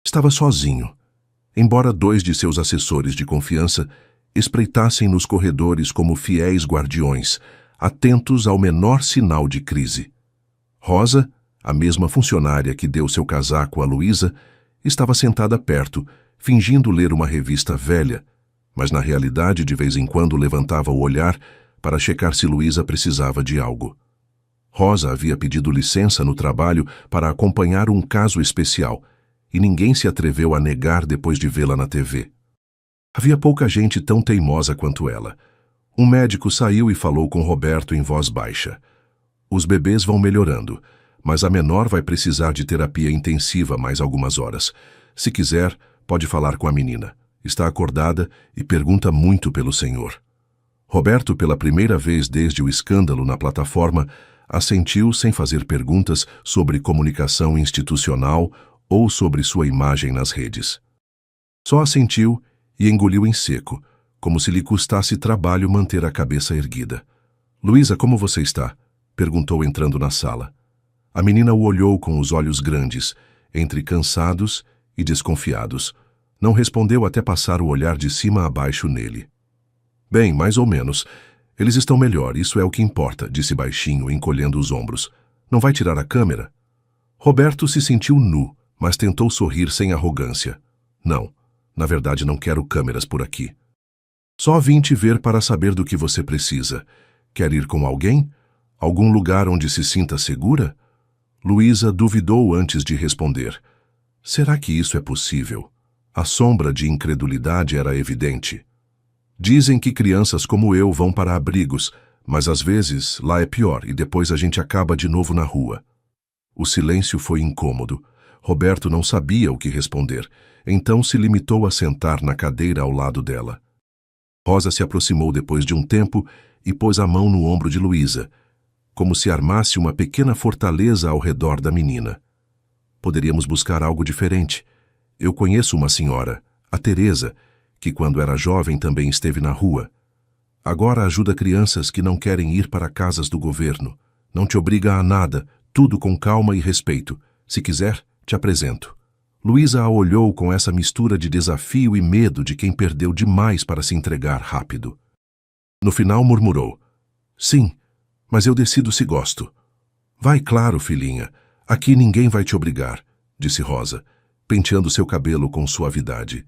Estava sozinho, embora 2 de seus assessores de confiança espreitassem nos corredores como fiéis guardiões, atentos ao menor sinal de crise. Rosa, a mesma funcionária que deu seu casaco a Luísa, estava sentada perto, fingindo ler uma revista velha, mas na realidade de vez em quando levantava o olhar para checar se Luísa precisava de algo. Rosa havia pedido licença no trabalho para acompanhar um caso especial, e ninguém se atreveu a negar depois de vê-la na TV. Havia pouca gente tão teimosa quanto ela. Um médico saiu e falou com Roberto em voz baixa. "Os bebês vão melhorando, mas a menor vai precisar de terapia intensiva mais algumas horas. Se quiser, pode falar com a menina. Está acordada e pergunta muito pelo senhor." Roberto, pela primeira vez desde o escândalo na plataforma, assentiu sem fazer perguntas sobre comunicação institucional ou sobre sua imagem nas redes. Só assentiu e engoliu em seco, como se lhe custasse trabalho manter a cabeça erguida. "Luísa, como você está?" perguntou entrando na sala. A menina o olhou com os olhos grandes, entre cansados e desconfiados. Não respondeu até passar o olhar de cima a baixo nele. "Bem, mais ou menos. Eles estão melhor, isso é o que importa", disse baixinho, encolhendo os ombros. "Não vai tirar a câmera?" Roberto se sentiu nu, mas tentou sorrir sem arrogância. "Não, na verdade não quero câmeras por aqui. Só vim te ver para saber do que você precisa. Quer ir com alguém? Algum lugar onde se sinta segura?" Luísa duvidou antes de responder. Será que isso é possível? A sombra de incredulidade era evidente. "Dizem que crianças como eu vão para abrigos, mas às vezes lá é pior e depois a gente acaba de novo na rua." O silêncio foi incômodo. Roberto não sabia o que responder, então se limitou a sentar na cadeira ao lado dela. Rosa se aproximou depois de um tempo e pôs a mão no ombro de Luísa, como se armasse uma pequena fortaleza ao redor da menina. "Poderíamos buscar algo diferente. Eu conheço uma senhora, a Teresa, que quando era jovem também esteve na rua. Agora ajuda crianças que não querem ir para casas do governo. Não te obriga a nada, tudo com calma e respeito. Se quiser, te apresento." Luísa a olhou com essa mistura de desafio e medo de quem perdeu demais para se entregar rápido. No final murmurou: "Sim, mas eu decido se gosto." "Vai, claro, filhinha. Aqui ninguém vai te obrigar", disse Rosa, penteando seu cabelo com suavidade.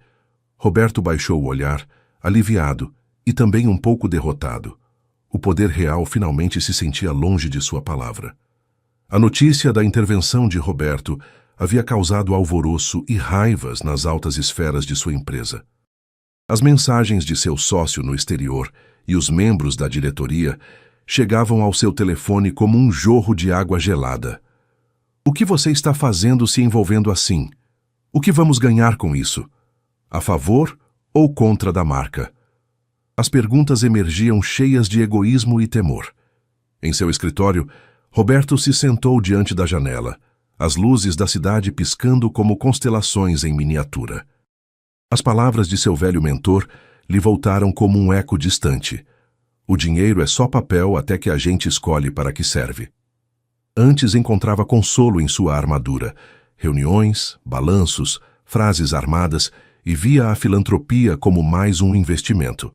Roberto baixou o olhar, aliviado e também um pouco derrotado. O poder real finalmente se sentia longe de sua palavra. A notícia da intervenção de Roberto havia causado alvoroço e raivas nas altas esferas de sua empresa. As mensagens de seu sócio no exterior e os membros da diretoria chegavam ao seu telefone como um jorro de água gelada. O que você está fazendo se envolvendo assim? O que vamos ganhar com isso? A favor ou contra da marca? As perguntas emergiam cheias de egoísmo e temor. Em seu escritório, Roberto se sentou diante da janela, as luzes da cidade piscando como constelações em miniatura. As palavras de seu velho mentor lhe voltaram como um eco distante. O dinheiro é só papel até que a gente escolhe para que serve. Antes encontrava consolo em sua armadura, reuniões, balanços, frases armadas e via a filantropia como mais um investimento.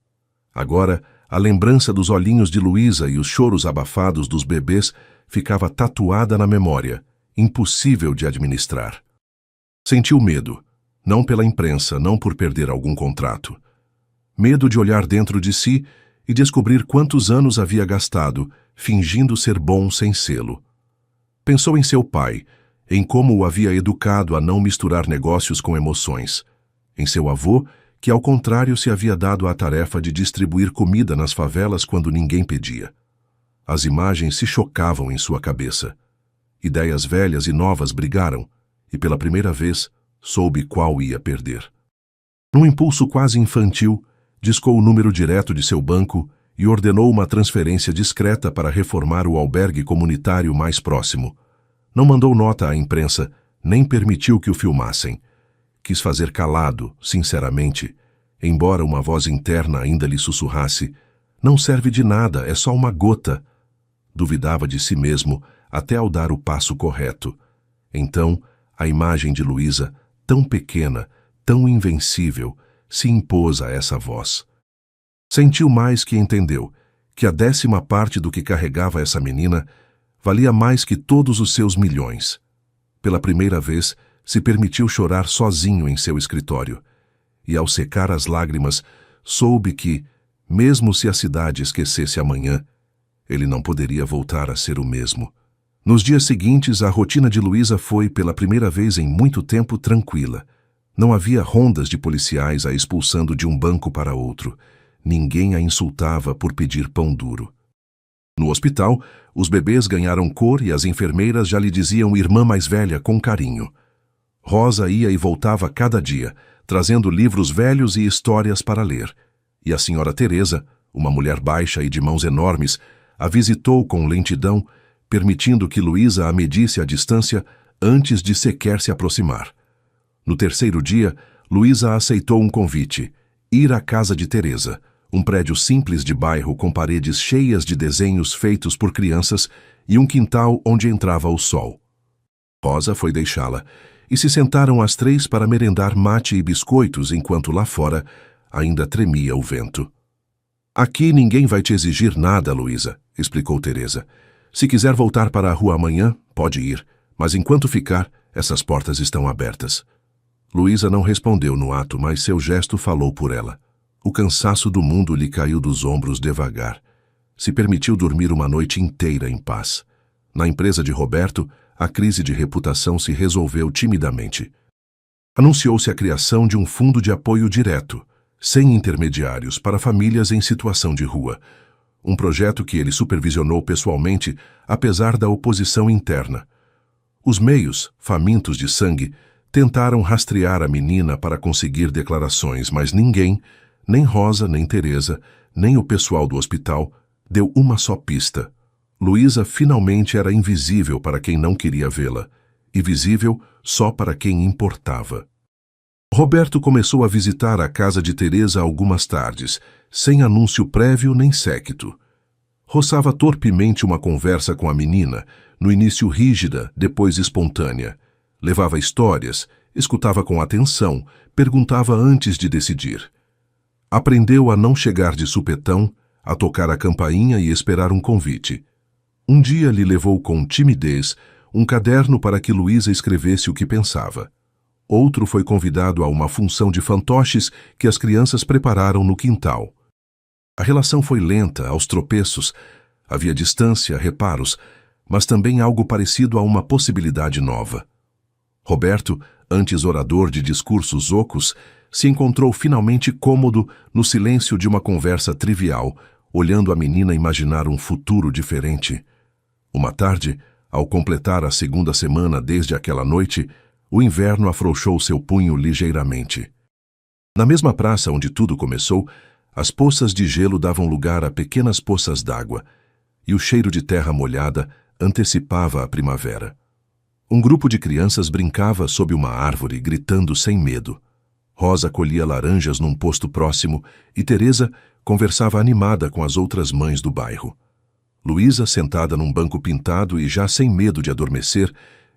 Agora, a lembrança dos olhinhos de Luísa e os choros abafados dos bebês ficava tatuada na memória, impossível de administrar. Sentiu medo, não pela imprensa, não por perder algum contrato. Medo de olhar dentro de si e descobrir quantos anos havia gastado, fingindo ser bom sem sê-lo. Pensou em seu pai, em como o havia educado a não misturar negócios com emoções. Em seu avô, que ao contrário se havia dado a tarefa de distribuir comida nas favelas quando ninguém pedia. As imagens se chocavam em sua cabeça. Ideias velhas e novas brigaram, e pela primeira vez soube qual ia perder. Num impulso quase infantil, discou o número direto de seu banco e ordenou uma transferência discreta para reformar o albergue comunitário mais próximo. Não mandou nota à imprensa, nem permitiu que o filmassem. Quis fazer calado, sinceramente, embora uma voz interna ainda lhe sussurrasse: não serve de nada, é só uma gota. Duvidava de si mesmo até ao dar o passo correto. Então, a imagem de Luísa, tão pequena, tão invencível, se impôs a essa voz. Sentiu mais que entendeu que a 10ª parte do que carregava essa menina valia mais que todos os seus milhões. Pela primeira vez, se permitiu chorar sozinho em seu escritório. E ao secar as lágrimas, soube que, mesmo se a cidade esquecesse amanhã, ele não poderia voltar a ser o mesmo. Nos dias seguintes, a rotina de Luísa foi, pela primeira vez em muito tempo, tranquila. Não havia rondas de policiais a expulsando de um banco para outro. Ninguém a insultava por pedir pão duro. No hospital, os bebês ganharam cor e as enfermeiras já lhe diziam irmã mais velha com carinho. Rosa ia e voltava cada dia, trazendo livros velhos e histórias para ler. E a senhora Teresa, uma mulher baixa e de mãos enormes, a visitou com lentidão, permitindo que Luísa a medisse a distância antes de sequer se aproximar. No terceiro dia, Luísa aceitou um convite: ir à casa de Teresa, um prédio simples de bairro com paredes cheias de desenhos feitos por crianças e um quintal onde entrava o sol. Rosa foi deixá-la, e se sentaram as três para merendar mate e biscoitos enquanto lá fora ainda tremia o vento. Aqui ninguém vai te exigir nada, Luísa, explicou Teresa. Se quiser voltar para a rua amanhã, pode ir, mas enquanto ficar, essas portas estão abertas. Luísa não respondeu no ato, mas seu gesto falou por ela. O cansaço do mundo lhe caiu dos ombros devagar. Se permitiu dormir uma noite inteira em paz. Na empresa de Roberto, a crise de reputação se resolveu timidamente. Anunciou-se a criação de um fundo de apoio direto, sem intermediários, para famílias em situação de rua. Um projeto que ele supervisionou pessoalmente, apesar da oposição interna. Os meios, famintos de sangue, tentaram rastrear a menina para conseguir declarações, mas ninguém, nem Rosa, nem Teresa, nem o pessoal do hospital, deu uma só pista. Luísa finalmente era invisível para quem não queria vê-la, e visível só para quem importava. Roberto começou a visitar a casa de Teresa algumas tardes, sem anúncio prévio nem séquito. Roçava torpemente uma conversa com a menina, no início rígida, depois espontânea. Levava histórias, escutava com atenção, perguntava antes de decidir. Aprendeu a não chegar de supetão, a tocar a campainha e esperar um convite. Um dia lhe levou com timidez um caderno para que Luísa escrevesse o que pensava. Outro foi convidado a uma função de fantoches que as crianças prepararam no quintal. A relação foi lenta, aos tropeços. Havia distância, reparos, mas também algo parecido a uma possibilidade nova. Roberto, antes orador de discursos ocos, se encontrou finalmente cômodo no silêncio de uma conversa trivial, olhando a menina imaginar um futuro diferente. Uma tarde, ao completar a segunda semana desde aquela noite, o inverno afrouxou seu punho ligeiramente. Na mesma praça onde tudo começou, as poças de gelo davam lugar a pequenas poças d'água, e o cheiro de terra molhada antecipava a primavera. Um grupo de crianças brincava sob uma árvore, gritando sem medo. Rosa colhia laranjas num posto próximo e Teresa conversava animada com as outras mães do bairro. Luísa, sentada num banco pintado e já sem medo de adormecer,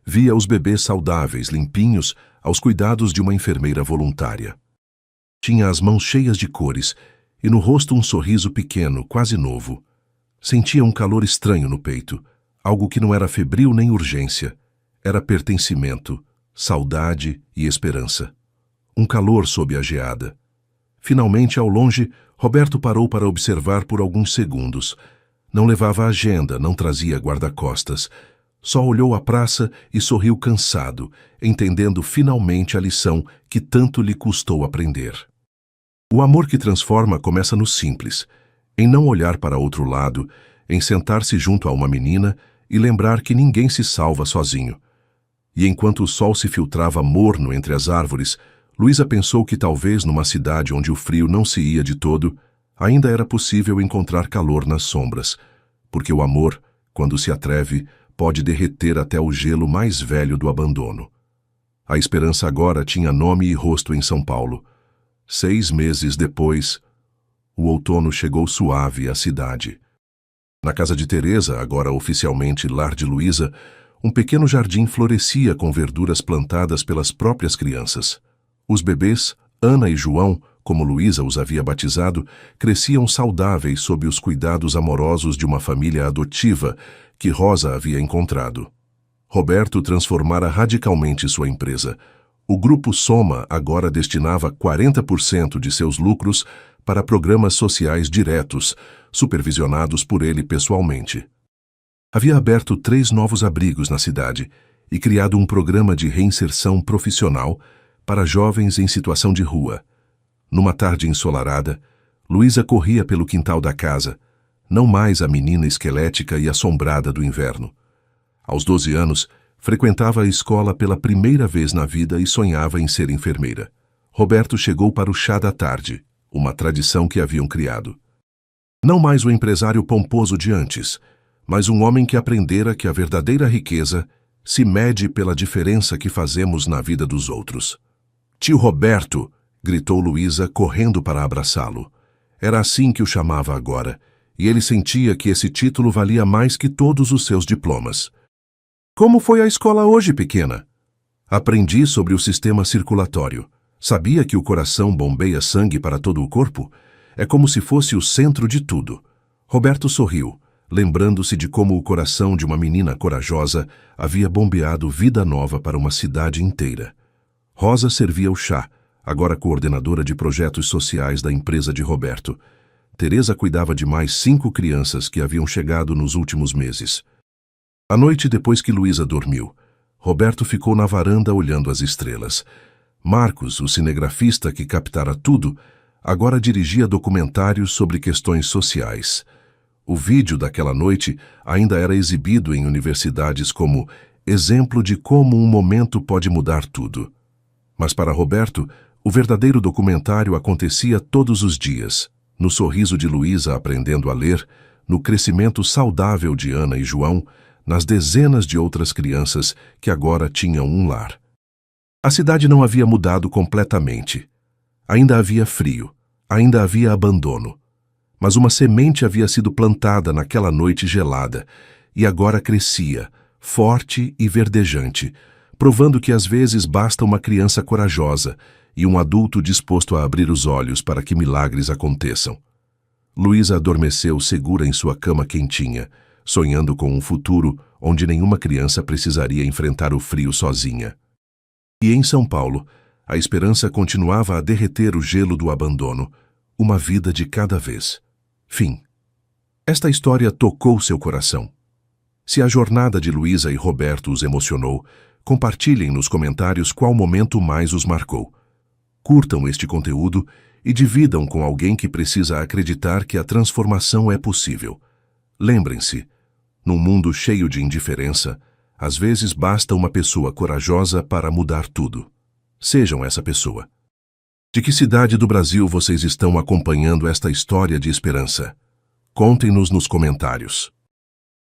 via os bebês saudáveis, limpinhos, aos cuidados de uma enfermeira voluntária. Tinha as mãos cheias de cores e no rosto um sorriso pequeno, quase novo. Sentia um calor estranho no peito, algo que não era febril nem urgência. Era pertencimento, saudade e esperança. Um calor sob a geada. Finalmente, ao longe, Roberto parou para observar por alguns segundos. Não levava agenda, não trazia guarda-costas. Só olhou a praça e sorriu cansado, entendendo finalmente a lição que tanto lhe custou aprender. O amor que transforma começa no simples, em não olhar para outro lado, em sentar-se junto a uma menina e lembrar que ninguém se salva sozinho. E enquanto o sol se filtrava morno entre as árvores, Luísa pensou que talvez numa cidade onde o frio não se ia de todo, ainda era possível encontrar calor nas sombras, porque o amor, quando se atreve, pode derreter até o gelo mais velho do abandono. A esperança agora tinha nome e rosto em São Paulo. 6 meses depois, o outono chegou suave à cidade. Na casa de Teresa, agora oficialmente lar de Luísa, um pequeno jardim florescia com verduras plantadas pelas próprias crianças. Os bebês, Ana e João, como Luísa os havia batizado, cresciam saudáveis sob os cuidados amorosos de uma família adotiva que Rosa havia encontrado. Roberto transformara radicalmente sua empresa. O Grupo Soma agora destinava 40% de seus lucros para programas sociais diretos, supervisionados por ele pessoalmente. Havia aberto 3 novos abrigos na cidade e criado um programa de reinserção profissional para jovens em situação de rua. Numa tarde ensolarada, Luísa corria pelo quintal da casa, não mais a menina esquelética e assombrada do inverno. Aos 12 anos, frequentava a escola pela primeira vez na vida e sonhava em ser enfermeira. Roberto chegou para o chá da tarde, uma tradição que haviam criado. Não mais o empresário pomposo de antes, mas um homem que aprendera que a verdadeira riqueza se mede pela diferença que fazemos na vida dos outros. Tio Roberto! Gritou Luísa, correndo para abraçá-lo. Era assim que o chamava agora, e ele sentia que esse título valia mais que todos os seus diplomas. Como foi a escola hoje, pequena? Aprendi sobre o sistema circulatório. Sabia que o coração bombeia sangue para todo o corpo? É como se fosse o centro de tudo. Roberto sorriu, lembrando-se de como o coração de uma menina corajosa havia bombeado vida nova para uma cidade inteira. Rosa servia o chá, agora coordenadora de projetos sociais da empresa de Roberto. Teresa cuidava de mais 5 crianças que haviam chegado nos últimos meses. À noite, depois que Luísa dormiu, Roberto ficou na varanda olhando as estrelas. Marcos, o cinegrafista que captara tudo, agora dirigia documentários sobre questões sociais. O vídeo daquela noite ainda era exibido em universidades como exemplo de como um momento pode mudar tudo. Mas para Roberto, o verdadeiro documentário acontecia todos os dias, no sorriso de Luísa aprendendo a ler, no crescimento saudável de Ana e João, nas dezenas de outras crianças que agora tinham um lar. A cidade não havia mudado completamente. Ainda havia frio, ainda havia abandono. Mas uma semente havia sido plantada naquela noite gelada e agora crescia, forte e verdejante, provando que às vezes basta uma criança corajosa e um adulto disposto a abrir os olhos para que milagres aconteçam. Luísa adormeceu segura em sua cama quentinha, sonhando com um futuro onde nenhuma criança precisaria enfrentar o frio sozinha. E em São Paulo, a esperança continuava a derreter o gelo do abandono, uma vida de cada vez. Fim. Esta história tocou seu coração. Se a jornada de Luísa e Roberto os emocionou, Compartilhem nos comentários qual momento mais os marcou. Curtam este conteúdo e dividam com alguém que precisa acreditar que a transformação é possível. Lembrem-se, num mundo cheio de indiferença, às vezes basta uma pessoa corajosa para mudar tudo. Sejam essa pessoa. De que cidade do Brasil vocês estão acompanhando esta história de esperança? Contem-nos nos comentários.